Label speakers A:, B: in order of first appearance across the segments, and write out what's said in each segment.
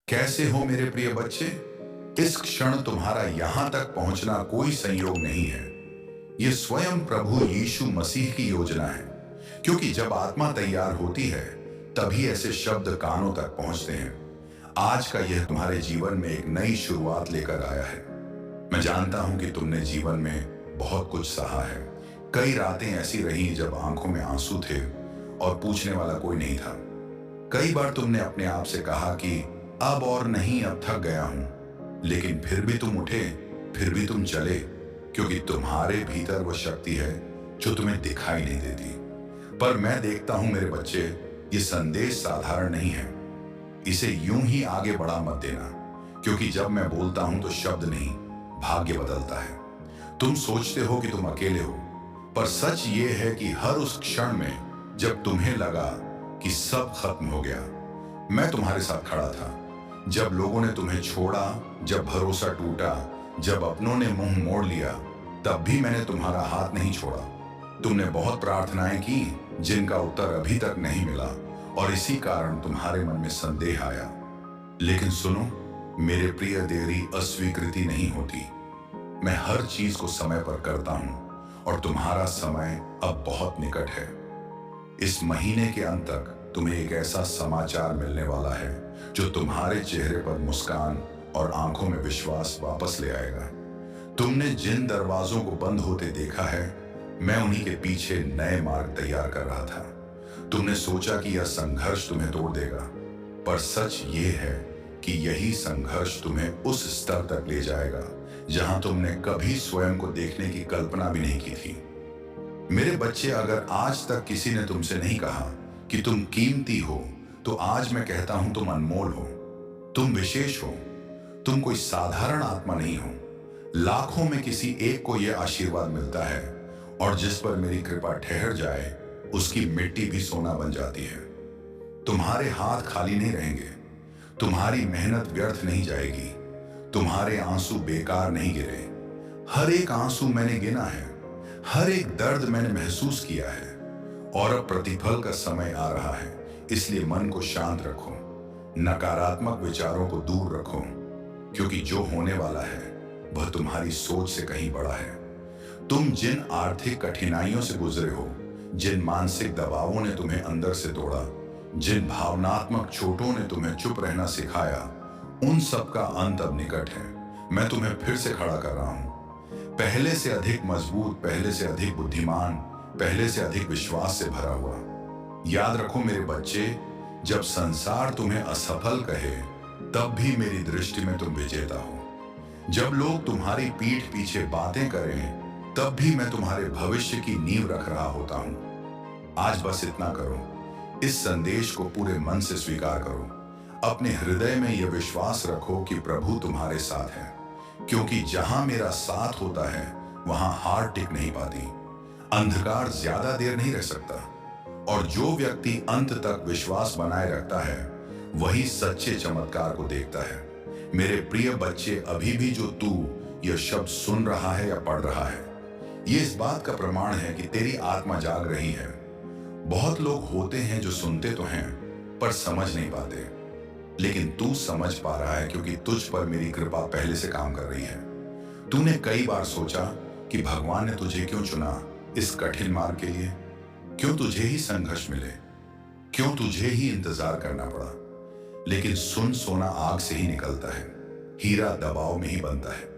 A: कैसे हो मेरे प्रिय बच्चे? इस क्षण तुम्हारा यहां तक पहुंचना कोई संयोग नहीं है। ये स्वयं प्रभु यीशु मसीह की योजना है। क्योंकि जब आत्मा तैयार होती है, तभी ऐसे शब्द कानों तक पहुंचते हैं। आज का यह तुम्हारे जीवन में एक नई शुरुआत लेकर आया है। मैं जानता हूं कि तुमने जीवन में बहुत कुछ सहा है। कई रातें ऐसी रही जब आंखों में आंसू थे और पूछने वाला कोई नहीं था। कई बार तुमने अपने आप से कहा कि अब और नहीं, अब थक गया हूं। लेकिन फिर भी तुम उठे, फिर भी तुम चले, क्योंकि तुम्हारे भीतर वो शक्ति है जो तुम्हें दिखाई नहीं देती। पर मैं देखता हूं मेरे बच्चे, ये संदेश साधारण नहीं है। इसे यूं ही आगे बढ़ा मत देना, क्योंकि जब मैं बोलता हूं तो शब्द नहीं, भाग्य बदलता है। तुम सोचते हो कि तुम अकेले हो, पर सच ये है कि हर उस क्षण में जब तुम्हें लगा कि सब खत्म हो गया, मैं तुम्हारे साथ खड़ा था। जब लोगों ने तुम्हें छोड़ा, जब भरोसा टूटा, जब अपनों ने मुंह मोड़ लिया, तब भी मैंने तुम्हारा हाथ नहीं छोड़ा। तुमने बहुत प्रार्थनाएं की जिनका उत्तर अभी तक नहीं मिला, और इसी कारण तुम्हारे मन में संदेह आया। लेकिन सुनो मेरे प्रिय, देरी अस्वीकृति नहीं होती। मैं हर चीज को समय पर करता हूं, और तुम्हारा समय अब बहुत निकट है। इस महीने के अंत तक तुम्हें एक ऐसा समाचार मिलने वाला है जो तुम्हारे चेहरे पर मुस्कान और आंखों में विश्वास वापस ले आएगा। तुमने जिन दरवाजों को बंद होते देखा है, मैं उन्हीं के पीछे नए मार्ग तैयार कर रहा था। तुमने सोचा कि यह संघर्ष तुम्हें तोड़ देगा, पर सच ये है कि यही संघर्ष तुम्हें उस स्तर तक ले जाएगा जहां तुमने कभी स्वयं को देखने की कल्पना भी नहीं की थी। मेरे बच्चे, अगर आज तक किसी ने तुमसे नहीं कहा कि तुम कीमती हो, तो आज मैं कहता हूं तुम अनमोल हो, तुम विशेष हो, तुम कोई साधारण आत्मा नहीं हो। लाखों में किसी एक को यह आशीर्वाद मिलता है, और जिस पर मेरी कृपा ठहर जाए, उसकी मिट्टी भी सोना बन जाती है। तुम्हारे हाथ खाली नहीं रहेंगे, तुम्हारी मेहनत व्यर्थ नहीं जाएगी, तुम्हारे आंसू बेकार नहीं गिरे। हर एक आंसू मैंने गिना है, हर एक दर्द मैंने महसूस किया है, और अब प्रतिफल का समय आ रहा है। इसलिए मन को शांत रखो, नकारात्मक विचारों को दूर रखो, क्योंकि जो होने वाला है वह तुम्हारी सोच से कहीं बड़ा है। तुम जिन आर्थिक कठिनाइयों से गुजरे हो, जिन मानसिक दबावों ने तुम्हें अंदर से तोड़ा, जिन भावनात्मक चोटों ने तुम्हें चुप रहना सिखाया, उन सब का अंत अब निकट है। मैं तुम्हें फिर से खड़ा कर रहा हूं, पहले से अधिक मजबूत, पहले से अधिक बुद्धिमान, पहले से अधिक विश्वास से भरा हुआ। याद रखो मेरे बच्चे, जब संसार तुम्हें असफल कहे, तब भी मेरी दृष्टि में तुम विजेता हो। जब लोग तुम्हारी पीठ पीछे बातें करें, तब भी मैं तुम्हारे भविष्य की नींव रख रहा होता हूं। आज बस इतना करो, इस संदेश को पूरे मन से स्वीकार करो। अपने हृदय में यह विश्वास रखो कि प्रभु तुम्हारे साथ है, क्योंकि जहां मेरा साथ होता है वहां हार टिक नहीं पाती। अंधकार ज्यादा देर नहीं रह सकता, और जो व्यक्ति अंत तक विश्वास बनाए रखता है, वही सच्चे चमत्कार को देखता है। मेरे प्रिय बच्चे, अभी भी जो तू यह शब्द सुन रहा है या पढ़ रहा है, ये इस बात का प्रमाण है कि तेरी आत्मा जाग रही है। बहुत लोग होते हैं जो सुनते तो हैं पर समझ नहीं पाते, लेकिन तू समझ पा रहा है, क्योंकि तुझ पर मेरी कृपा पहले से काम कर रही है। तूने कई बार सोचा कि भगवान ने तुझे क्यों चुना इस कठिन मार्ग के लिए, क्यों तुझे ही संघर्ष मिले, क्यों तुझे ही इंतजार करना पड़ा। लेकिन सुन, सोना आग से ही निकलता है, हीरा दबाव में ही बनता है,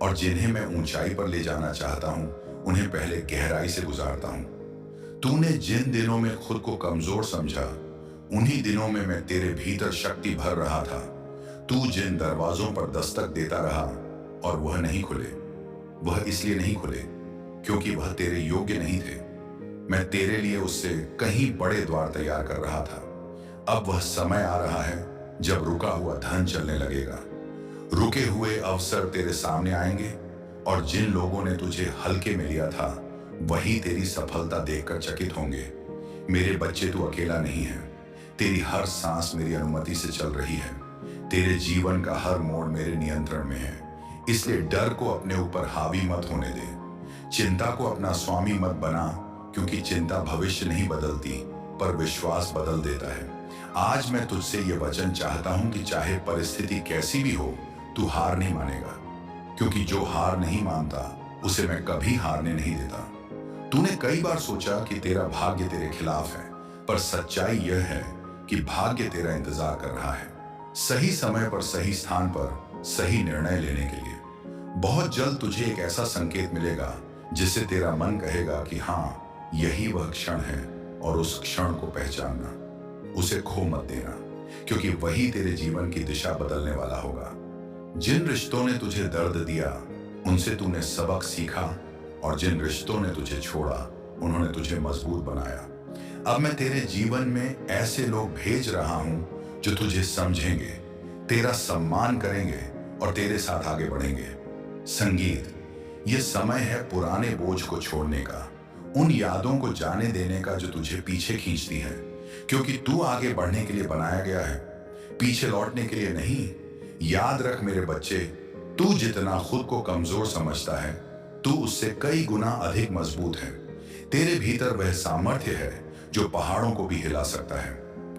A: और जिन्हें मैं ऊंचाई पर ले जाना चाहता हूं, उन्हें पहले गहराई से गुजारता हूं। तूने जिन दिनों में खुद को कमजोर समझा, उन्हीं दिनों में मैं तेरे भीतर शक्ति भर रहा था। तू जिन दरवाजों पर दस्तक देता रहा और वह नहीं खुले, वह इसलिए नहीं खुले क्योंकि वह तेरे योग्य नहीं थे। मैं तेरे लिए उससे कहीं बड़े द्वार तैयार कर रहा था। अब वह समय आ रहा है जब रुका हुआ धन चलने लगेगा। रुके हुए अवसर तेरे सामने आएंगे, और जिन लोगों ने तुझे हल्के में लिया था, वही तेरी सफलता देखकर चकित होंगे। मेरे बच्चे, तू अकेला नहीं है। तेरी हर सांस मेरी अनुमति से चल रही है। तेरे जीवन का हर मोड़ मेरे नियंत्रण में है। इसलिए डर को अपने ऊपर हावी मत होने दे। चिंता को अपना स्वामी मत बना, क्योंकि चिंता भविष्य नहीं बदलती, पर विश्वास बदल देता है। आज मैं तुझसे ये वचन चाहता हूं कि चाहे परिस्थिति कैसी भी हो, तू हार नहीं मानेगा, क्योंकि जो हार नहीं मानता उसे मैं कभी हारने नहीं देता। तूने कई बार सोचा कि तेरा भाग्य तेरे खिलाफ है, पर सच्चाई यह है कि भाग्य तेरा इंतजार कर रहा है, सही समय पर सही स्थान पर सही निर्णय लेने के लिए। बहुत जल्द तुझे एक ऐसा संकेत मिलेगा जिससे तेरा मन कहेगा कि हाँ, यही वह क्षण है, और उस क्षण को पहचानना, उसे खो मत देना, क्योंकि वही तेरे जीवन की दिशा बदलने वाला होगा। जिन रिश्तों ने तुझे दर्द दिया, उनसे तूने सबक सीखा, और जिन रिश्तों ने तुझे छोड़ा, उन्होंने तुझे मजबूत बनाया। अब मैं तेरे जीवन में ऐसे लोग भेज रहा हूं जो तुझे समझेंगे, तेरा सम्मान करेंगे और तेरे साथ आगे बढ़ेंगे। संगीत, ये समय है पुराने बोझ को छोड़ने का, उन यादों को जाने देने का जो तुझे पीछे खींचती है, क्योंकि तू आगे बढ़ने के लिए बनाया गया है, पीछे लौटने के लिए नहीं। याद रख मेरे बच्चे, तू जितना खुद को कमजोर समझता है, तू उससे कई गुना अधिक मजबूत है। तेरे भीतर वह सामर्थ्य है जो पहाड़ों को भी हिला सकता है।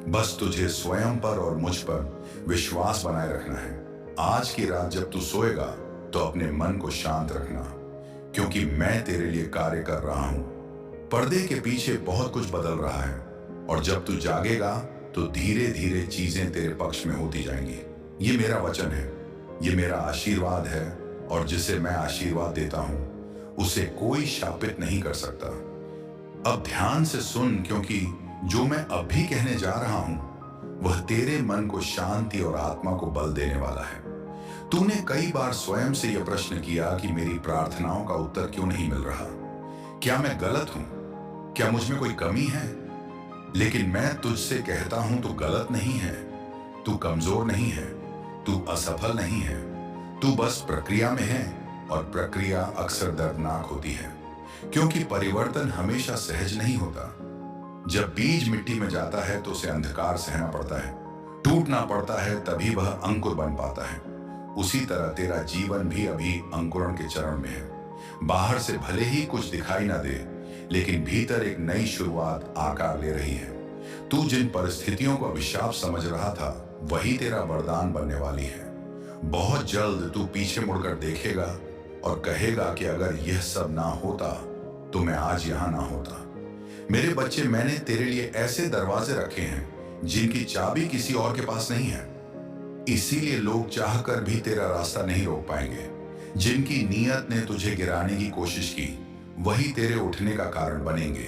A: बस तुझे स्वयं पर और मुझ पर विश्वास बनाए रखना है। आज की रात जब तू सोएगा तो अपने मन को शांत रखना, क्योंकि मैं तेरे लिए कार्य कर रहा हूं। पर्दे के पीछे बहुत कुछ बदल रहा है, और जब तू जागेगा तो धीरे धीरे चीजें तेरे पक्ष में होती जाएंगी। ये मेरा वचन है, ये मेरा आशीर्वाद है, और जिसे मैं आशीर्वाद देता हूं उसे कोई शापित नहीं कर सकता। अब ध्यान से सुन, क्योंकि जो मैं अब भी कहने जा रहा हूं वह तेरे मन को शांति और आत्मा को बल देने वाला है। तूने कई बार स्वयं से यह प्रश्न किया कि मेरी प्रार्थनाओं का उत्तर क्यों नहीं मिल रहा, क्या मैं गलत हूं, क्या मुझ में कोई कमी है? लेकिन मैं तुझसे कहता हूं, तू गलत नहीं है, तू कमजोर नहीं है, तू असफल नहीं है, तू बस प्रक्रिया में है, और प्रक्रिया अक्सर दर्दनाक होती है, क्योंकि परिवर्तन हमेशा सहज नहीं होता। जब बीज मिट्टी में जाता है तो उसे अंधकार सहना पड़ता है, टूटना पड़ता है, तभी वह अंकुर बन पाता है। उसी तरह तेरा जीवन भी अभी अंकुरण के चरण में है। बाहर से भले ही कुछ दिखाई ना दे, लेकिन भीतर एक नई शुरुआत आकार ले रही है। तू जिन परिस्थितियों को अभिशाप समझ रहा था, वही तेरा वरदान बनने वाली है। बहुत जल्द तू पीछे मुड़कर देखेगा और कहेगा कि अगर यह सब ना होता तो मैं आज यहां ना होता। मेरे बच्चे, मैंने तेरे लिए ऐसे दरवाजे रखे हैं जिनकी चाबी किसी और के पास नहीं है, इसीलिए लोग चाहकर भी तेरा रास्ता नहीं रोक पाएंगे। जिनकी नीयत ने तुझे गिराने की कोशिश की, वही तेरे उठने का कारण बनेंगे,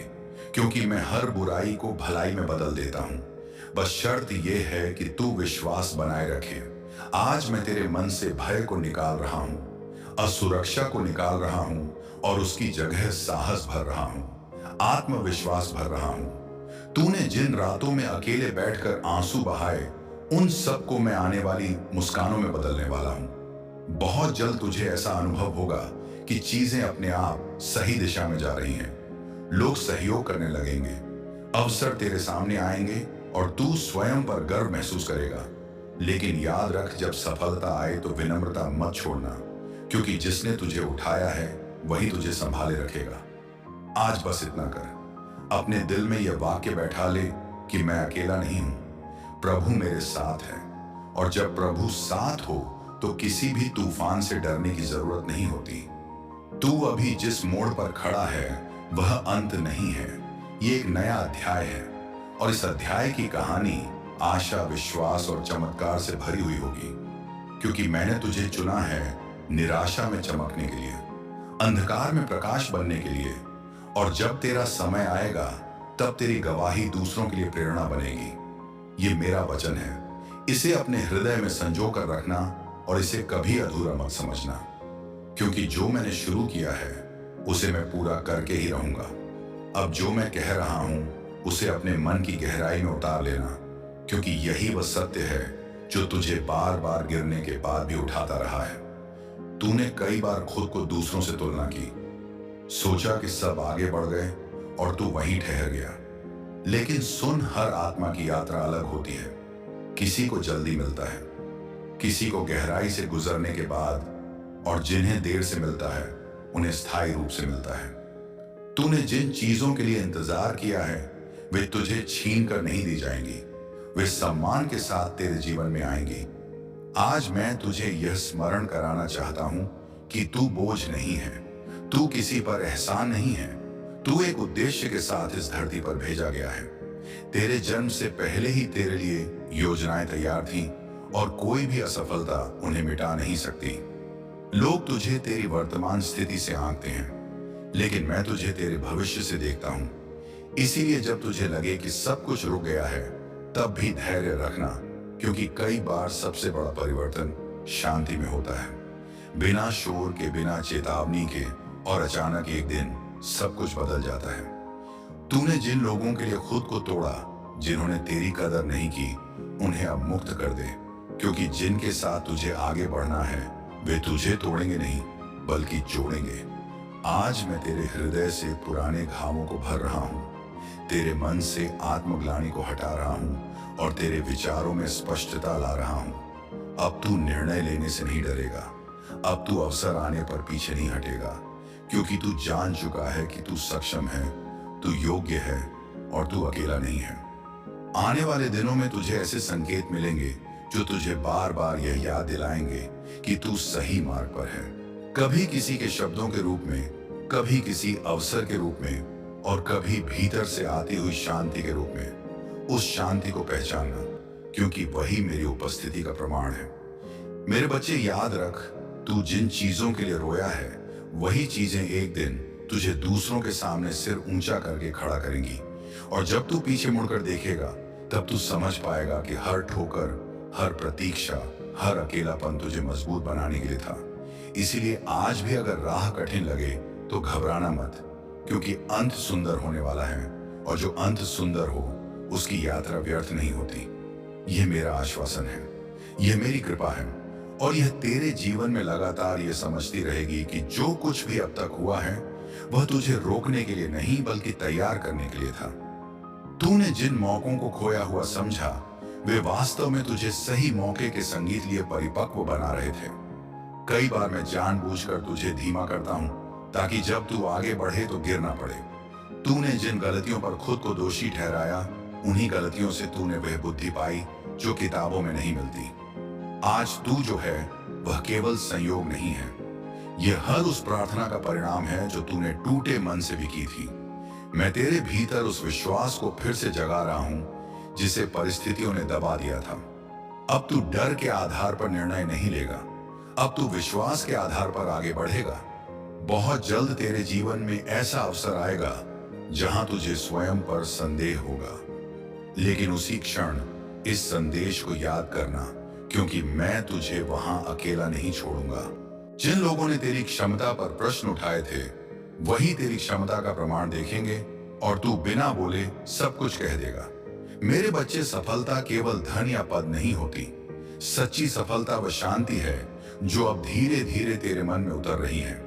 A: क्योंकि मैं हर बुराई को भलाई में बदल देता हूं। बस शर्त यह है कि तू विश्वास बनाए रखे। आज मैं तेरे मन से भय को निकाल रहा हूं, असुरक्षा को निकाल रहा हूं, और उसकी जगह साहस भर रहा हूं, आत्मविश्वास भर रहा हूं। तूने जिन रातों में अकेले बैठकर आंसू बहाए, उन सब को मैं आने वाली मुस्कानों में बदलने वाला हूं। बहुत जल्द तुझे ऐसा अनुभव होगा कि चीजें अपने आप सही दिशा में जा रही हैं। लोग सहयोग करने लगेंगे, अवसर तेरे सामने आएंगे, और तू स्वयं पर गर्व महसूस करेगा। लेकिन याद रख, जब सफलता आए तो विनम्रता मत छोड़ना, क्योंकि जिसने तुझे उठाया है वही तुझे संभाले रखेगा। आज बस इतना कर, अपने दिल में यह वाक्य बैठा ले कि मैं अकेला नहीं हूं, प्रभु मेरे साथ है। और जब प्रभु साथ हो तो किसी भी तूफान से डरने की जरूरत नहीं होती। तू अभी जिस मोड़ पर खड़ा है वह अंत नहीं है, ये एक नया अध्याय है, और इस अध्याय की कहानी आशा, विश्वास और चमत्कार से भरी हुई होगी, क्योंकि मैंने तुझे चुना है निराशा में चमकने के लिए, अंधकार में प्रकाश बनने के लिए। और जब तेरा समय आएगा तब तेरी गवाही दूसरों के लिए प्रेरणा बनेगी। ये मेरा वचन है, इसे अपने हृदय में संजो कर रखना, और इसे कभी अधूरा मत समझना, क्योंकि जो मैंने शुरू किया है उसे मैं पूरा करके ही रहूंगा। अब जो मैं कह रहा हूं उसे अपने मन की गहराई में उतार लेना, क्योंकि यही वह सत्य है जो तुझे बार बार गिरने के बाद भी उठाता रहा है। तूने कई बार खुद को दूसरों से तुलना की, सोचा कि सब आगे बढ़ गए और तू वहीं ठहर गया। लेकिन सुन, हर आत्मा की यात्रा अलग होती है। किसी को जल्दी मिलता है, किसी को गहराई से गुजरने के बाद, और जिन्हें देर से मिलता है उन्हें स्थायी रूप से मिलता है। तूने जिन चीजों के लिए इंतजार किया है वे तुझे छीन कर नहीं दी जाएंगी, वे सम्मान के साथ तेरे जीवन में आएंगी। आज मैं तुझे यह स्मरण कराना चाहता हूं कि तू बोझ नहीं है, तू किसी पर एहसान नहीं है। तू एक उद्देश्य के साथ इस धरती पर भेजा गया है। तेरे जन्म से पहले ही तेरे लिए योजनाएं तैयार थीं और कोई भी असफलता उन्हें मिटा नहीं सकती। लोग तुझे तेरी वर्तमान स्थिति से आंकते हैं, लेकिन मैं तुझे तेरे भविष्य से देखता हूं। इसीलिए जब तुझे लगे कि सब कुछ रुक गया है, तब भी धैर्य रखना, क्योंकि कई बार सबसे बड़ा परिवर्तन शांति में होता है, बिना शोर के, बिना चेतावनी के, और अचानक एक दिन सब कुछ बदल जाता है। तूने जिन लोगों के लिए खुद को तोड़ा, जिन्होंने तेरी कदर नहीं की, उन्हें अब मुक्त कर दे, क्योंकि जिनके साथ तुझे आगे बढ़ना है वे तुझे तोड़ेंगे नहीं बल्कि जोड़ेंगे। आज मैं तेरे हृदय से पुराने घावों को भर रहा हूं, तेरे मन से आत्मग्लानि को हटा रहा हूं और तेरे विचारों में स्पष्टता ला रहा हूं। अब तू निर्णय लेने से नहीं डरेगा, अब तू अवसर आने पर पीछे नहीं हटेगा, क्योंकि तू जान चुका है कि तू सक्षम है, तू योग्य है और तू अकेला नहीं है। आने वाले दिनों में तुझे ऐसे संकेत मिलेंगे जो तुझे बार बार यह याद दिलाएंगे कि तू सही मार्ग पर है। कभी किसी के शब्दों के रूप में, कभी किसी अवसर के रूप में, और कभी भीतर से आती हुई शांति के रूप में। उस शांति को पहचानना, क्योंकि वही मेरी उपस्थिति का प्रमाण है। मेरे बच्चे, याद रख, तू जिन चीजों के लिए रोया है, वही चीजें एक दिन तुझे दूसरों के सामने सिर ऊंचा करके खड़ा करेंगी। और जब तू पीछे मुड़कर देखेगा, तब तू समझ पाएगा कि हर ठोकर, हर प्रतीक्षा, हर अकेलापन तुझे मजबूत बनाने के लिए था। इसीलिए आज भी अगर राह कठिन लगे तो घबराना मत, क्योंकि अंत सुंदर होने वाला है, और जो अंत सुंदर हो उसकी यात्रा व्यर्थ नहीं होती। यह मेरा आश्वासन है, यह मेरी कृपा है, और यह तेरे जीवन में लगातार यह समझती रहेगी कि जो कुछ भी अब तक हुआ है वह तुझे रोकने के लिए नहीं बल्कि तैयार करने के लिए था। तूने जिन मौकों को खोया हुआ समझा, वे वास्तव में तुझे सही मौके के संगीत लिए परिपक्व बना रहे थे। कई बार मैं जानबूझकर तुझे धीमा करता हूं, ताकि जब तू आगे बढ़े तो गिर ना पड़े। तूने जिन गलतियों पर खुद को दोषी ठहराया, उन्हीं गलतियों से तूने वह बुद्धि पाई जो किताबों में नहीं मिलती। आज तू जो है वह केवल संयोग नहीं है, यह हर उस प्रार्थना का परिणाम है जो तूने टूटे मन से भी की थी। मैं तेरे भीतर उस विश्वास को फिर से जगा रहा हूं जिसे परिस्थितियों ने दबा दिया था। अब तू डर के आधार पर निर्णय नहीं लेगा, अब तू विश्वास के आधार पर आगे बढ़ेगा। बहुत जल्द तेरे जीवन में ऐसा अवसर आएगा जहां तुझे स्वयं पर संदेह होगा, लेकिन उसी क्षण इस संदेश को याद करना, क्योंकि मैं तुझे वहां अकेला नहीं छोड़ूंगा। जिन लोगों ने तेरी क्षमता पर प्रश्न उठाए थे, वही तेरी क्षमता का प्रमाण देखेंगे और तू बिना बोले सब कुछ कह देगा। मेरे बच्चे, सफलता केवल धन या पद नहीं होती। सच्ची सफलता वह शांति है जो अब धीरे धीरे तेरे मन में उतर रही है।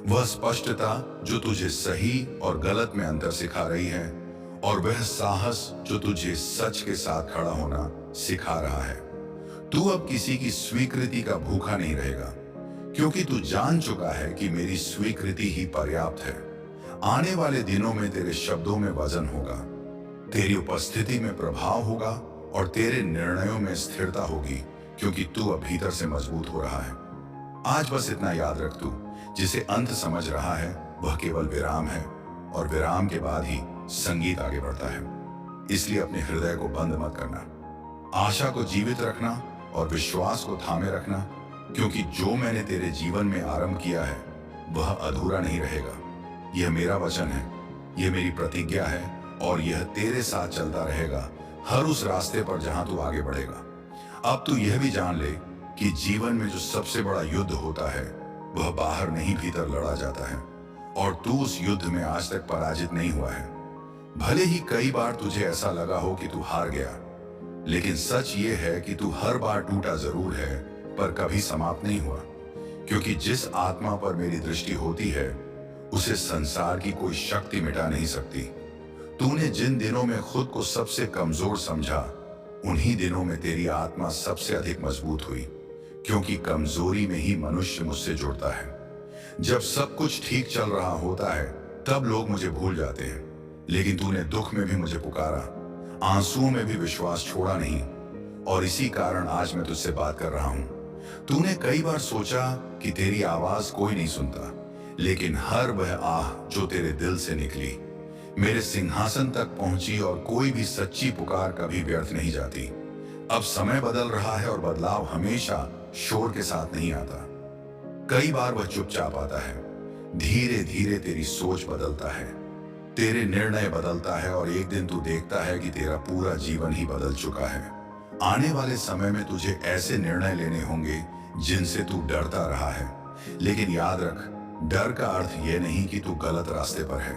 A: वह स्पष्टता जो तुझे सही और गलत में अंतर सिखा रही है, और वह साहस जो तुझे सच के साथ खड़ा होना सिखा रहा है। तू अब किसी की स्वीकृति का भूखा नहीं रहेगा, क्योंकि तू जान चुका है कि मेरी स्वीकृति ही पर्याप्त है। आने वाले दिनों में तेरे शब्दों में वजन होगा, तेरी उपस्थिति में प्रभाव होगा, और तेरे निर्णयों में स्थिरता होगी, क्योंकि तू अब भीतर से मजबूत हो रहा है। आज बस इतना याद रख, तू जिसे अंत समझ रहा है वह केवल विराम है, और विराम के बाद ही संगीत आगे बढ़ता है। इसलिए अपने हृदय को बंद मत करना, आशा को जीवित रखना और विश्वास को थामे रखना, क्योंकि जो मैंने तेरे जीवन में आरंभ किया है वह अधूरा नहीं रहेगा। यह मेरा वचन है, यह मेरी प्रतिज्ञा है, और यह तेरे साथ चलता रहेगा हर उस रास्ते पर जहां तू आगे बढ़ेगा। अब तू यह भी जान ले कि जीवन में जो सबसे बड़ा युद्ध होता है वह बाहर नहीं भीतर लड़ा जाता है, और तू उस युद्ध में आज तक पराजित नहीं हुआ है। भले ही कई बार तुझे ऐसा लगा हो कि तू हार गया, लेकिन सच ये है कि तू हर बार टूटा जरूर है पर कभी समाप्त नहीं हुआ, क्योंकि जिस आत्मा पर मेरी दृष्टि होती है उसे संसार की कोई शक्ति मिटा नहीं सकती। तूने जिन दिनों में खुद को सबसे कमजोर समझा, उन्हीं दिनों में तेरी आत्मा सबसे अधिक मजबूत हुई, क्योंकि कमजोरी में ही मनुष्य मुझसे जुड़ता है। जब सब कुछ ठीक चल रहा होता है तब लोग मुझे भूल जाते हैं, लेकिन तूने दुख में भी मुझे पुकारा। आंसुओं में भी विश्वास छोड़ा नहीं, और इसी कारण आज मैं तुझसे बात कर रहा हूं। तूने कई बार सोचा कि तेरी आवाज कोई नहीं सुनता, लेकिन हर वह आह जो तेरे दिल से निकली मेरे सिंहासन तक पहुंची, और कोई भी सच्ची पुकार कभी व्यर्थ नहीं जाती। अब समय बदल रहा है, और बदलाव हमेशा शोर के साथ नहीं आता। कई बार वह चुपचाप आता है। धीरे धीरे तेरी सोच बदलता है, तेरे निर्णय बदलता है, और एक दिन तू देखता है कि तेरा पूरा जीवन ही बदल चुका है। आने वाले समय में तुझे ऐसे निर्णय लेने होंगे जिनसे तू डरता रहा है, लेकिन याद रख, डर का अर्थ यह नहीं कि तू गलत रास्ते पर है।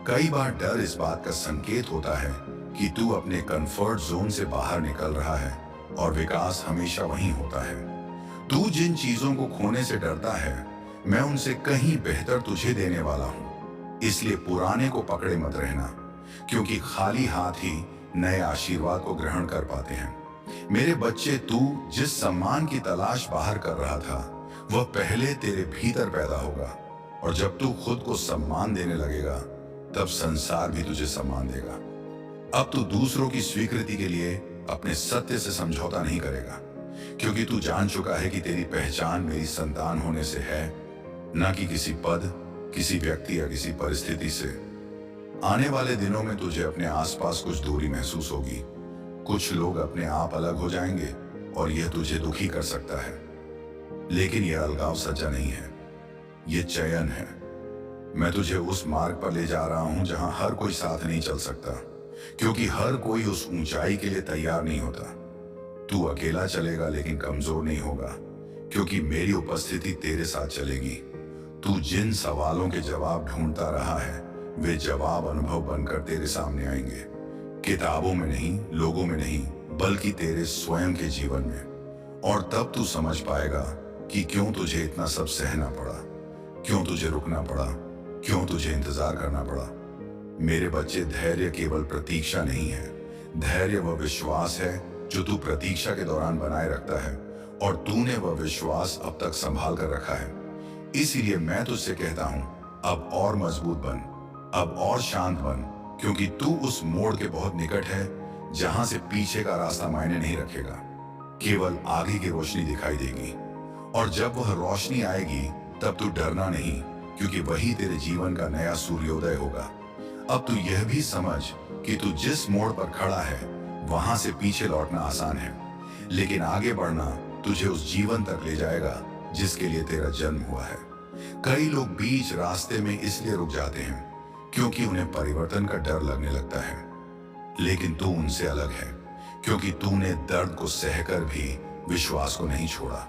A: कई बार डर इस बात का संकेत होता है कि तू अपने कंफर्ट जोन से बाहर निकल रहा है, और विकास हमेशा वहीं होता है। तू जिन चीजों को खोने से डरता है, मैं उनसे कहीं बेहतर तुझे देने वाला हूं। इसलिए पुराने को पकड़े मत रहना, क्योंकि खाली हाथ ही नए आशीर्वाद को ग्रहण कर पाते हैं। मेरे बच्चे, तू जिस सम्मान की तलाश बाहर कर रहा था, वह पहले तेरे भीतर पैदा होगा, और जब तू खुद को सम्मान देने लगेगा, तब संसार भी तुझे सम्मान देगा। अब तू दूसरों की स्वीकृति के लिए अपने सत्य से समझौता नहीं करेगा, क्योंकि तू जान चुका है कि तेरी पहचान मेरी संतान होने से है, न कि किसी पद, किसी व्यक्ति या किसी परिस्थिति से। आने वाले दिनों में तुझे अपने आसपास कुछ दूरी महसूस होगी। कुछ लोग अपने आप अलग हो जाएंगे, और यह तुझे दुखी कर सकता है, लेकिन यह अलगाव सच्चा नहीं है, यह चयन है। मैं तुझे उस मार्ग पर ले जा रहा हूं जहां हर कोई साथ नहीं चल सकता, क्योंकि हर कोई उस ऊंचाई के लिए तैयार नहीं होता। तू अकेला चलेगा, लेकिन कमजोर नहीं होगा, क्योंकि मेरी उपस्थिति तेरे साथ चलेगी। तू जिन सवालों के जवाब ढूंढता रहा है, वे जवाब अनुभव बनकर तेरे सामने आएंगे। किताबों में नहीं, लोगों में नहीं, बल्कि तेरे स्वयं के जीवन में। और तब तू समझ पाएगा कि क्यों तुझे इतना सब सहना पड़ा, क्यों तुझे रुकना पड़ा, क्यों तुझे इंतजार करना पड़ा। मेरे बच्चे, धैर्य केवल प्रतीक्षा नहीं है। धैर्य वह विश्वास है जो तू प्रतीक्षा के दौरान बनाए रखता है, और तूने वह विश्वास अब तक संभाल कर रखा है। इसीलिए मैं तुझसे कहता हूं, अब और मजबूत बन, अब और शांत बन, क्योंकि तू उस मोड़ के बहुत निकट है जहां से पीछे का रास्ता मायने नहीं रखेगा। केवल आगे की रोशनी दिखाई देगी, और जब वह रोशनी आएगी, तब तू डरना नहीं, क्योंकि वही तेरे जीवन का नया सूर्योदय होगा। अब तू यह भी समझ कि तू जिस मोड़ पर खड़ा है, वहां से पीछे लौटना आसान है, लेकिन आगे बढ़ना तुझे उस जीवन तक ले जाएगा जिसके लिए तेरा जन्म हुआ है। कई लोग बीच रास्ते में इसलिए रुक जाते हैं क्योंकि उन्हें परिवर्तन का डर लगने लगता है, लेकिन तू उनसे अलग है, क्योंकि तूने दर्द को सहकर भी विश्वास को नहीं छोड़ा।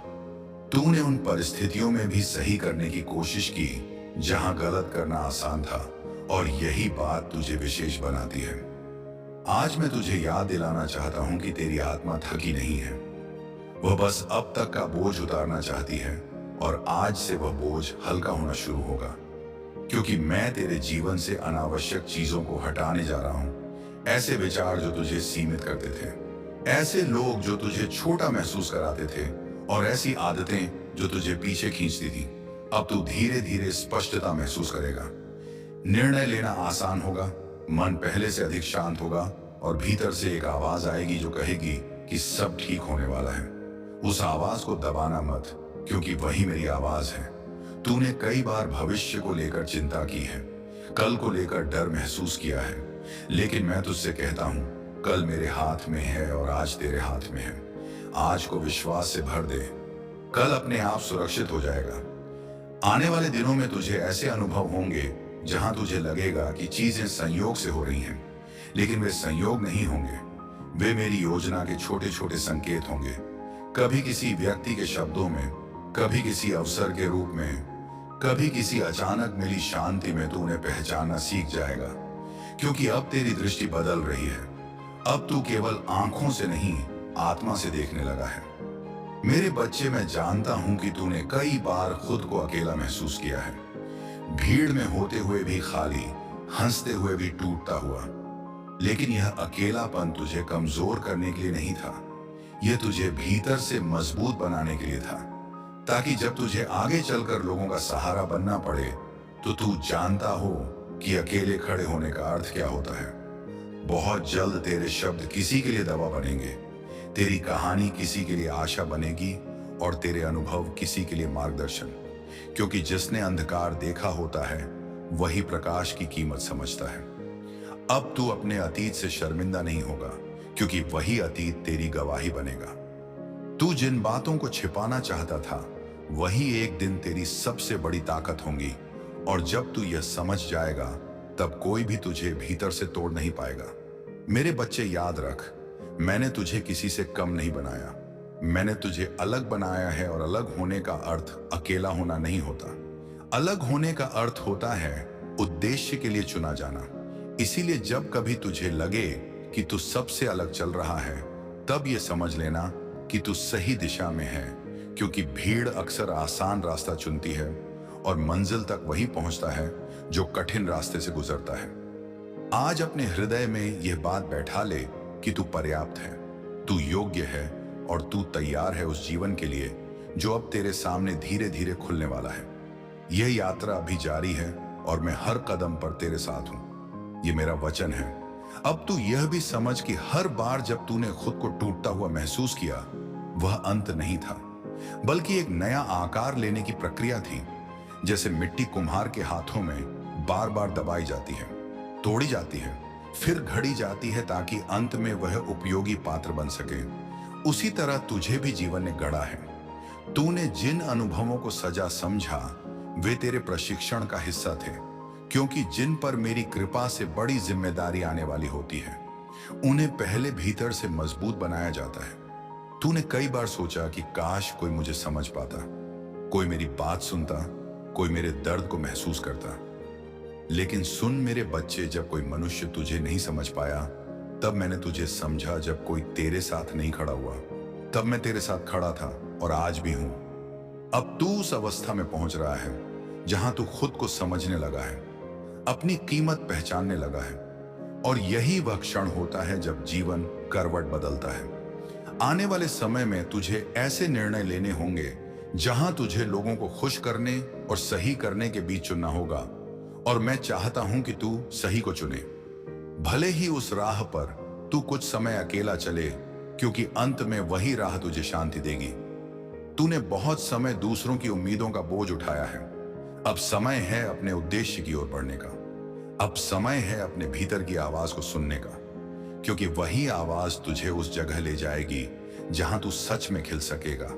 A: तूने उन परिस्थितियों में भी सही करने की कोशिश की जहां गलत करना आसान था, और यही बात तुझे विशेष बनाती है। आज मैं तुझे याद दिलाना चाहता हूं कि तेरी आत्मा थकी नहीं है। वह बस अब तक का बोझ उतारना चाहती है, और आज से वह बोझ हल्का होना शुरू होगा, क्योंकि मैं तेरे जीवन से अनावश्यक चीजों को हटाने जा रहा हूं। ऐसे विचार जो तुझे सीमित करते थे, ऐसे लोग जो तुझे छोटा महसूस कराते थे, और ऐसी आदतें जो तुझे पीछे खींचती थी, अब तू धीरे धीरे स्पष्टता महसूस करेगा। निर्णय लेना आसान होगा, मन पहले से अधिक शांत होगा, और भीतर से एक आवाज आएगी जो कहेगी कि सब ठीक होने वाला है। उस आवाज को दबाना मत, क्योंकि वही मेरी आवाज है। तूने कई बार भविष्य को लेकर चिंता की है, कल को लेकर डर महसूस किया है, लेकिन मैं तुझसे कहता हूं, कल मेरे हाथ में है और आज तेरे हाथ में है। आज को विश्वास से भर दे, कल अपने आप सुरक्षित हो जाएगा। आने वाले दिनों में तुझे ऐसे अनुभव होंगे जहां तुझे लगेगा कि चीजें संयोग से हो रही हैं, लेकिन वे संयोग नहीं होंगे। वे मेरी योजना के छोटे छोटे संकेत होंगे, कभी किसी व्यक्ति के शब्दों में, कभी किसी अवसर के रूप में, कभी किसी अचानक मिली शांति में। तू उन्हें पहचानना सीख जाएगा, क्योंकि अब तेरी दृष्टि बदल रही है। अब तू केवल आंखों से नहीं, आत्मा से देखने लगा है। मेरे बच्चे, मैं जानता हूं कि तूने कई बार खुद को अकेला महसूस किया है, भीड़ में होते हुए भी खाली, हंसते हुए भी टूटता हुआ। लेकिन यह अकेलापन तुझे कमजोर करने के लिए नहीं था, यह तुझे भीतर से मजबूत बनाने के लिए था, ताकि जब तुझे आगे चलकर लोगों का सहारा बनना पड़े, तो तू जानता हो कि अकेले खड़े होने का अर्थ क्या होता है। बहुत जल्द तेरे शब्द किसी के लिए दवा बनेंगे, तेरी कहानी किसी के लिए आशा बनेगी और तेरे अनुभव किसी के लिए मार्गदर्शन। क्योंकि जिसने अंधकार देखा होता है वही प्रकाश की कीमत समझता है। अब तू अपने अतीत से शर्मिंदा नहीं होगा, क्योंकि वही अतीत तेरी गवाही बनेगा। तू जिन बातों को छिपाना चाहता था वही एक दिन तेरी सबसे बड़ी ताकत होंगी, और जब तू यह समझ जाएगा तब कोई भी तुझे भीतर से तोड़ नहीं पाएगा। मेरे बच्चे, याद रख, मैंने तुझे किसी से कम नहीं बनाया। मैंने तुझे अलग बनाया है, और अलग होने का अर्थ अकेला होना नहीं होता। अलग होने का अर्थ होता है उद्देश्य के लिए चुना जाना। इसीलिए जब कभी तुझे लगे कि तू सबसे अलग चल रहा है, तब यह समझ लेना कि तू सही दिशा में है, क्योंकि भीड़ अक्सर आसान रास्ता चुनती है और मंजिल तक वही पहुंचता है जो कठिन रास्ते से गुजरता है। आज अपने हृदय में यह बात बैठा ले कि तू पर्याप्त है, तू योग्य है, और तू तैयार है उस जीवन के लिए जो अब तेरे सामने धीरे धीरे खुलने वाला है। यह यात्रा अभी जारी है और मैं हर कदम पर तेरे साथ हूं। यह मेरा वचन है। अब तू यह भी समझ कि हर बार जब तूने खुद को टूटता हुआ महसूस किया, वह अंत नहीं था, बल्कि एक नया आकार लेने की प्रक्रिया थी। जैसे मिट्टी कुम्हार के हाथों में बार बार दबाई जाती है, तोड़ी जाती है, फिर घड़ी जाती है ताकि अंत में वह उपयोगी पात्र बन सके। उसी तरह तुझे भी जीवन ने गढ़ा है। तूने जिन अनुभवों को सजा समझा वे तेरे प्रशिक्षण का हिस्सा थे, क्योंकि जिन पर मेरी कृपा से बड़ी जिम्मेदारी आने वाली होती है उन्हें पहले भीतर से मजबूत बनाया जाता है। तूने कई बार सोचा कि काश कोई मुझे समझ पाता, कोई मेरी बात सुनता, कोई मेरे दर्द को महसूस करता। लेकिन सुन मेरे बच्चे, जब कोई मनुष्य तुझे नहीं समझ पाया तब मैंने तुझे समझा। जब कोई तेरे साथ नहीं खड़ा हुआ तब मैं तेरे साथ खड़ा था, और आज भी हूं। अब तू उस अवस्था में पहुंच रहा है जहां तू खुद को समझने लगा है, अपनी कीमत पहचानने लगा है, और यही वह क्षण होता है जब जीवन करवट बदलता है। आने वाले समय में तुझे ऐसे निर्णय लेने होंगे जहां तुझे लोगों को खुश करने और सही करने के बीच चुनना होगा, और मैं चाहता हूं कि तू सही को चुने। भले ही उस राह पर तू कुछ समय अकेला चले, क्योंकि अंत में वही राह तुझे शांति देगी। तूने बहुत समय दूसरों की उम्मीदों का बोझ उठाया है। अब समय है अपने उद्देश्य की ओर बढ़ने का। अब समय है अपने भीतर की आवाज को सुनने का, क्योंकि वही आवाज तुझे उस जगह ले जाएगी जहां तू सच में खिल सकेगा।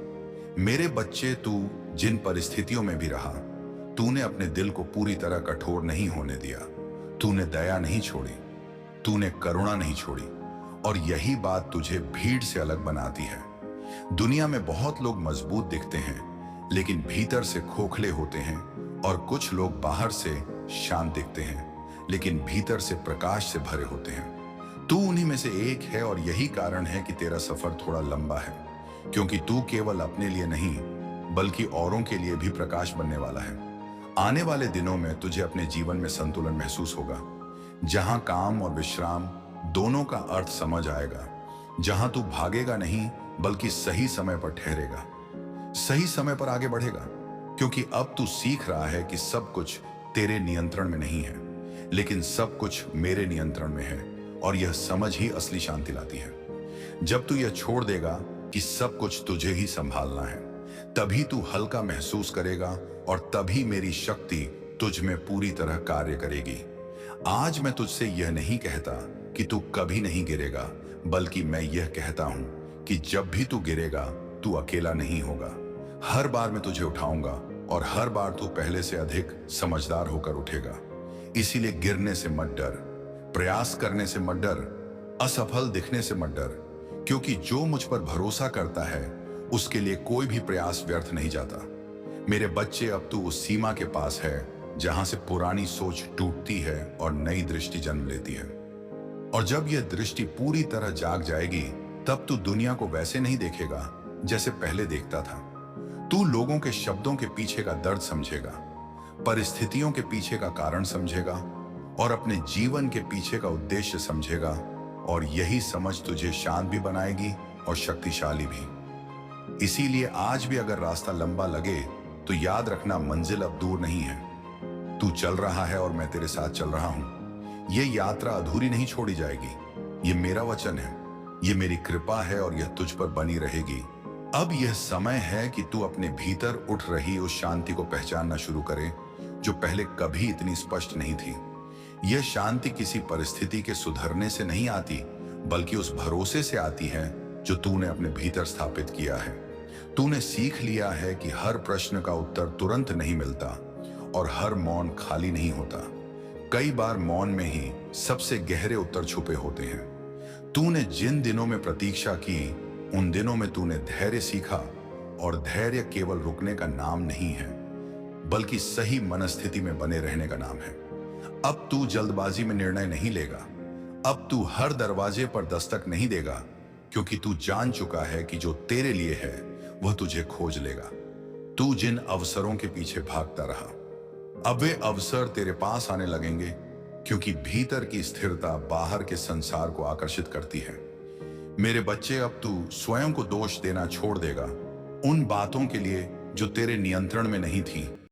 A: मेरे बच्चे, तू जिन परिस्थितियों में भी रहा, तूने अपने दिल को पूरी तरह कठोर नहीं होने दिया। तूने दया नहीं छोड़ी, तूने करुणा नहीं छोड़ी, और यही बात तुझे भीड़ से अलग बनाती है। दुनिया में बहुत लोग मजबूत दिखते हैं, लेकिन भीतर से खोखले होते हैं, और कुछ लोग बाहर से शांत दिखते हैं, लेकिन भीतर से प्रकाश से भरे होते हैं। तू उन्हीं में से एक है, और यही कारण है कि तेरा सफर थोड़ा लंबा है, क्योंकि तू केवल अपने लिए नहीं बल्कि औरों के लिए भी प्रकाश बनने वाला है। आने वाले दिनों में तुझे अपने जीवन में संतुलन महसूस होगा, जहां काम और विश्राम दोनों का अर्थ समझ आएगा, जहां तू भागेगा नहीं बल्कि सही समय पर ठहरेगा, सही समय पर आगे बढ़ेगा, क्योंकि अब तू सीख रहा है कि सब कुछ तेरे नियंत्रण में नहीं है, लेकिन सब कुछ मेरे नियंत्रण में है, और यह समझ ही असली शांति लाती है। जब तू यह छोड़ देगा कि सब कुछ तुझे ही संभालना है, तभी तू हल्का महसूस करेगा, और तभी मेरी शक्ति तुझ में पूरी तरह कार्य करेगी। आज मैं तुझसे यह नहीं कहता कि तू कभी नहीं गिरेगा, बल्कि मैं यह कहता हूं कि जब भी तू गिरेगा तू अकेला नहीं होगा। हर बार मैं तुझे उठाऊंगा, और हर बार तू पहले से अधिक समझदार होकर उठेगा। इसीलिए गिरने से मत डर, प्रयास करने से मत डर, असफल दिखने से मत डर, क्योंकि जो मुझ पर भरोसा करता है उसके लिए कोई भी प्रयास व्यर्थ नहीं जाता। मेरे बच्चे, अब तू उस सीमा के पास है जहां से पुरानी सोच टूटती है और नई दृष्टि जन्म लेती है। और जब यह दृष्टि पूरी तरह जाग जाएगी, तब तू दुनिया को वैसे नहीं देखेगा जैसे पहले देखता था। तू लोगों के शब्दों के पीछे का दर्द समझेगा, परिस्थितियों के पीछे का कारण समझेगा, और अपने जीवन के पीछे का उद्देश्य समझेगा, और यही समझ तुझे शांत भी बनाएगी और शक्तिशाली भी। इसीलिए आज भी अगर रास्ता लंबा लगे तो याद रखना, मंजिल अब दूर नहीं है। तू चल रहा है और मैं तेरे साथ चल रहा हूं। ये यात्रा अधूरी नहीं छोड़ी जाएगी। ये मेरा वचन है, ये मेरी कृपा है और यह तुझ पर बनी रहेगी। अब यह समय है कि तू अपने भीतर उठ रही उस शांति को पहचानना शुरू करे जो पहले कभी इतनी स्पष्ट नहीं थी। यह शांति किसी परिस्थिति के सुधरने से नहीं आती, बल्कि उस भरोसे से आती है जो तूने अपने भीतर स्थापित किया है। तूने सीख लिया है कि हर प्रश्न का उत्तर तुरंत नहीं मिलता और हर मौन खाली नहीं होता। कई बार मौन में ही सबसे गहरे उत्तर छुपे होते हैं। तूने जिन दिनों में प्रतीक्षा की, उन दिनों में तूने धैर्य सीखा, और धैर्य केवल रुकने का नाम नहीं है, बल्कि सही मनस्थिति में बने रहने का नाम है। अब तू जल्दबाजी में निर्णय नहीं लेगा। अब तू हर दरवाजे पर दस्तक नहीं देगा, क्योंकि तू जान चुका है कि जो तेरे लिए है वह तुझे खोज लेगा। तू जिन अवसरों के पीछे भागता रहा, अब वे अवसर तेरे पास आने लगेंगे, क्योंकि भीतर की स्थिरता बाहर के संसार को आकर्षित करती है। मेरे बच्चे, अब तू स्वयं को दोष देना छोड़ देगा उन बातों के लिए जो तेरे नियंत्रण में नहीं थी।